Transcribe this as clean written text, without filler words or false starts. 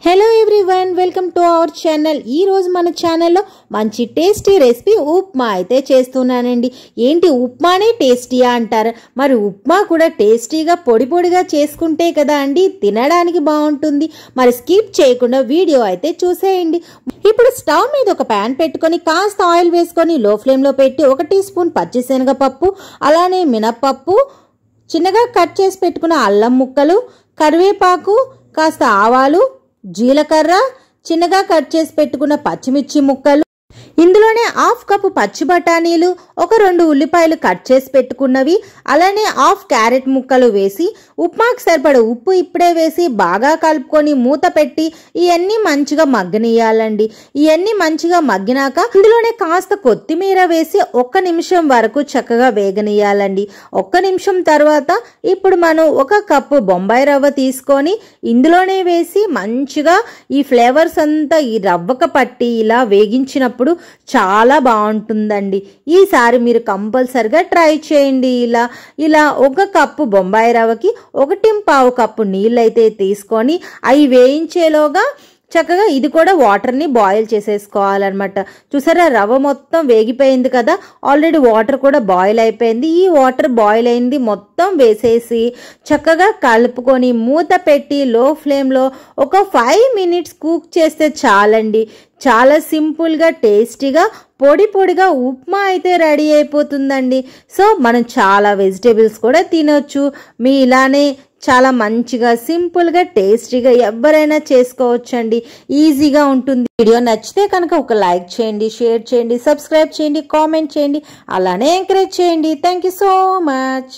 Hello everyone, welcome to our channel. ఈ రోజు మన ఛానల్లో మంచి టేస్టీ రెసిపీ ఉప్మా అయితే చేస్తున్నానండి. ఏంటి ఉప్మానే టేస్టీయా అంటారు? మరి ఉప్మా కూడా టేస్టీగా పొడి పొడిగా చేసుకుంటే కదా అండి తినడానికి బాగుంటుంది. మరి స్కిప్ చేయకుండా వీడియో అయితే చూసేయండి. ఇప్పుడు స్టవ్ మీద ఒక ప్యాన్ పెట్టుకొని కాస్త ఆయిల్ వేసుకొని లో ఫ్లేమ్లో పెట్టి 1 టీ స్పూన్ పచ్చిశనగపప్పు, అలానే మినప్పప్పు, చిన్నగా కట్ చేసి పెట్టుకున్న అల్లం ముక్కలు, కరివేపాకు, కాస్త ఆవాలు, జీలకర్ర, చిన్నగా కట్ చేసి పెట్టుకున్న పచ్చిమిర్చి ముక్కలు, ఇందులోనే 1/2 కప్పు పచ్చి బఠానీలు, 2 ఉల్లిపాయలు కట్ చేసి పెట్టుకున్నవి, అలానే 1/2 క్యారెట్ ముక్కలు వేసి ఉప్మాకు సరిపడ ఉప్పు ఇప్పుడే వేసి బాగా కలుపుకొని మూత పెట్టి ఇవన్నీ మంచిగా మగ్గనియాలండి. ఇవన్నీ మంచిగా మగ్గినాక ఇందులోనే కాస్త కొత్తిమీర వేసి 1 నిమిషం వరకు చక్కగా వేగనియాలండి. 1 నిమిషం తర్వాత ఇప్పుడు మనం 1 కప్పు బొంబాయి రవ్వ తీసుకొని ఇందులోనే వేసి మంచిగా ఈ ఫ్లేవర్స్ అంతా ఈ రవ్వక పట్టి ఇలా వేగించినప్పుడు చాలా బాగుంటుందండి. ఈసారి మీరు కంపల్సరిగా ట్రై చేయండి. ఇలా 1 కప్పు బొంబాయి రవ్వకి 1.25 కప్పు నీళ్ళైతే తీసుకొని అవి వేయించేలోగా చక్కగా ఇది కూడా వాటర్ని బాయిల్ చేసేసుకోవాలన్నమాట. చూసారా, రవ్వ మొత్తం వేగిపోయింది కదా, ఆల్రెడీ వాటర్ కూడా బాయిల్ అయిపోయింది. ఈ వాటర్ బాయిల్ అయింది మొత్తం వేసేసి చక్కగా కలుపుకొని మూత పెట్టి లో ఫ్లేమ్లో ఒక 5 మినిట్స్ కుక్ చేస్తే చాలండి. చాలా సింపుల్గా టేస్టీగా పొడి పొడిగా ఉప్మా అయితే రెడీ అయిపోతుందండి. సో మనం చాలా వెజిటేబుల్స్ కూడా తినొచ్చు. మీ ఇలానే చాలా మంచిగా సింపుల్గా టేస్టీగా ఎవరైనా చేసుకోవచ్చండి. ఈజీగా ఉంటుంది. వీడియో నచ్చితే కనుక ఒక లైక్ చేయండి, షేర్ చేయండి, సబ్స్క్రైబ్ చేయండి, కామెంట్ చేయండి, అలానే ఎంకరేజ్ చేయండి. Thank you so much.